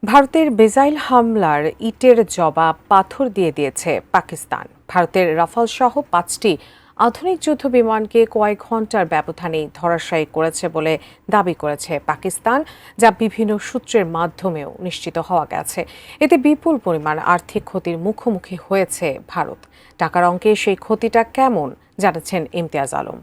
ভারতের মিসাইল হামলার ইটের জবাব পাথর দিয়ে দিয়েছে পাকিস্তান। ভারতের রাফাল সহ 5টি আধুনিক যুদ্ধ বিমানকে কয়েক ঘন্টার ব্যবধানে ধরাশায়ী করেছে বলে দাবি করেছে পাকিস্তান, যা বিভিন্ন সূত্রের মাধ্যমেও নিশ্চিত হওয়া গেছে। এতে বিপুল পরিমাণ আর্থিক ক্ষতির মুখোমুখি হয়েছে ভারত। টাকার অঙ্কে সেই ক্ষতিটা কেমন জানাচ্ছেন ইমতিয়াজ আলম।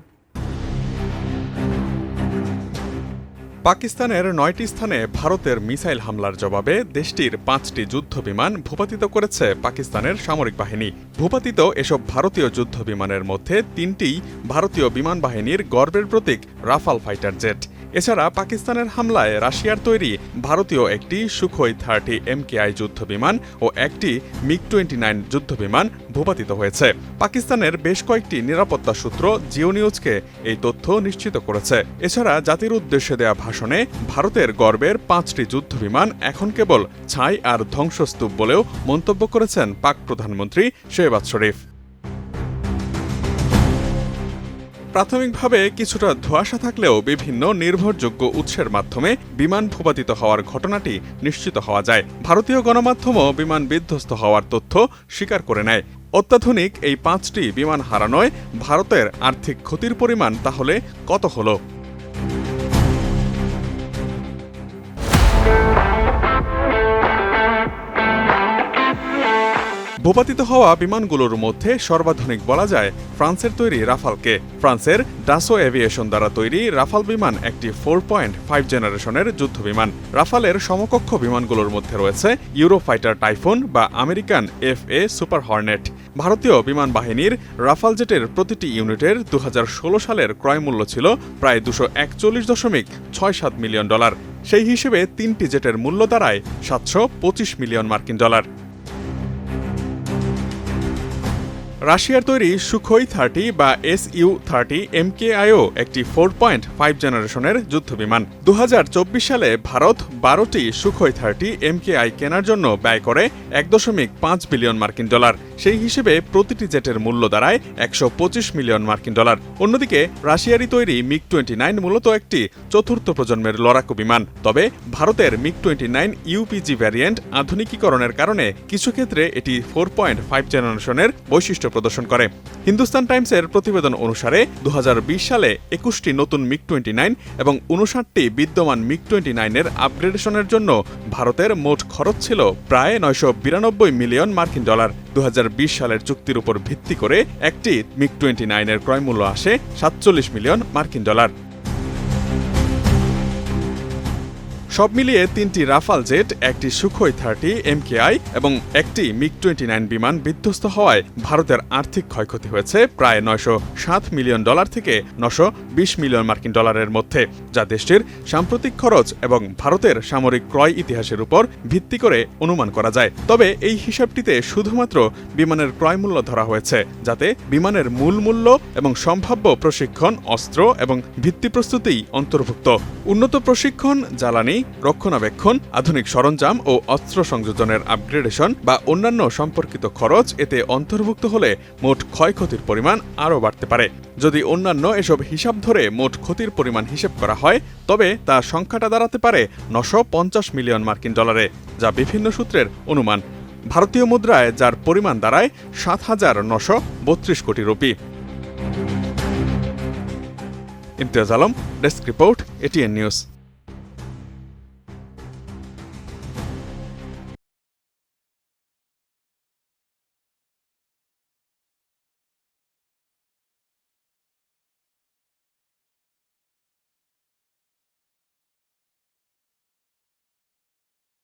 পাকিস্তানের 9টি স্থানে ভারতের মিসাইল হামলার জবাবে দেশটির 5টি যুদ্ধ বিমান ভূপাতিত করেছে পাকিস্তানের সামরিক বাহিনী। ভূপাতিত এসব ভারতীয় যুদ্ধ বিমানের মধ্যে 3টিই ভারতীয় বিমান বাহিনীর গর্বের প্রতীক রাফাল ফাইটার জেট। এছাড়া পাকিস্তানের হামলায় রাশিয়ার তৈরি ভারতীয় একটি সুখোই 30 MKI যুদ্ধ বিমান ও একটি মিগ-29 যুদ্ধ বিমান ভূপাতিত হয়েছে। পাকিস্তানের বেশ কয়েকটি নিরাপত্তা সূত্র জিও নিউজকে এই তথ্য নিশ্চিত করেছে। এছাড়া জাতির উদ্দেশ্যে দেয়া ভাষণে ভারতের গর্বের 5টি যুদ্ধ বিমান এখন কেবল ছাই আর ধ্বংসস্তূপ বলেও মন্তব্য করেছেন পাক প্রধানমন্ত্রী শেহবাজ শরীফ। প্রাথমিকভাবে কিছুটা ধোঁয়াশা থাকলেও বিভিন্ন নির্ভরযোগ্য উৎসের মাধ্যমে বিমান ভূপাতিত হওয়ার ঘটনাটি নিশ্চিত হওয়া যায়। ভারতীয় গণমাধ্যমও বিমান বিধ্বস্ত হওয়ার তথ্য স্বীকার করে নেয়। অত্যাধুনিক এই 5টি বিমান হারানোয় ভারতের আর্থিক ক্ষতির পরিমাণ তাহলে কত হলো? ভূপাতিত হওয়া বিমানগুলোর মধ্যে সর্বাধুনিক বলা যায় ফ্রান্সের তৈরি রাফালকে। ফ্রান্সের ডাসো এভিয়েশন দ্বারা তৈরি রাফাল বিমান একটি 4.5 জেনারেশনের যুদ্ধ বিমান। রাফালের সমকক্ষ বিমানগুলোর মধ্যে রয়েছে ইউরোফাইটার টাইফুন বা আমেরিকান FA সুপার হর্নেট। ভারতীয় বিমান বাহিনীর রাফাল জেটের প্রতিটি ইউনিটের 2016 সালের ক্রয় মূল্য ছিল প্রায় $241.67 মিলিয়ন। সেই হিসেবে 3টি জেটের মূল্য দাঁড়ায় $725 মিলিয়ন। রাশিয়ার তৈরি সুখোই 30 বা Su-30 MKIও একটি 4.5 জেনারেশনের যুদ্ধ বিমান। 2024 সালে ভারত 12টি সুখোই 30 MKI কেনার জন্য ব্যয় করে $1.5 বিলিয়ন। সেই হিসেবে প্রতিটি জেটের মূল্য দাঁড়ায় $125 মিলিয়ন। অন্যদিকে রাশিয়ারই তৈরি মিগ-29 মূলত একটি চতুর্থ প্রজন্মের লড়াকু বিমান। তবে ভারতের মিগ-29 UPG ভ্যারিয়েন্ট আধুনিকীকরণের কারণে কিছু ক্ষেত্রে এটি 4.5 জেনারেশনের বৈশিষ্ট্য প্রদর্শন করে। হিন্দুস্তান টাইমসের প্রতিবেদন অনুসারে 2020 সালে 21টি নতুন মিগ-29 এবং 59টি বিদ্যমান মিগ-29 এর আপগ্রেডেশনের জন্য ভারতের মোট খরচ ছিল প্রায় $992 মিলিয়ন। 2020 সালের চুক্তির উপর ভিত্তি করে একটি মিগ-29 এর ক্রয়মূল্য আসে $47 মিলিয়ন। সব মিলিয়ে 3টি রাফাল জেট, একটি সুখোই 30 MKI এবং একটি মিগ-29 বিমান বিধ্বস্ত হওয়ায় ভারতের আর্থিক ক্ষয়ক্ষতি হয়েছে প্রায় $907 মিলিয়ন থেকে $920 মিলিয়ন মধ্যে, যা দেশটির সাম্প্রতিক খরচ এবং ভারতের সামরিক ক্রয় ইতিহাসের উপর ভিত্তি করে অনুমান করা যায়। তবে এই হিসাবটিতে শুধুমাত্র বিমানের ক্রয় মূল্য ধরা হয়েছে, যাতে বিমানের মূল মূল্য এবং সম্ভাব্য প্রশিক্ষণ, অস্ত্র এবং ভিত্তি প্রস্তুতিই অন্তর্ভুক্ত। উন্নত প্রশিক্ষণ, জ্বালানি, রক্ষণাবেক্ষণ, আধুনিক সরঞ্জাম ও অস্ত্র সংযোজনের আপগ্রেডেশন বা অন্যান্য সম্পর্কিত খরচ এতে অন্তর্ভুক্ত হলে মোট ক্ষয়ক্ষতির পরিমাণ আরও বাড়তে পারে। যদি অন্যান্য এসব হিসাব ধরে মোট ক্ষতির পরিমাণ হিসেব করা হয়, তবে তার সংখ্যাটা দাঁড়াতে পারে $950 মিলিয়ন, যা বিভিন্ন সূত্রের অনুমান। ভারতীয় মুদ্রায় যার পরিমাণ দাঁড়ায় 7,932 কোটি rupee. Imtiaz Alam, desk report, ATN news.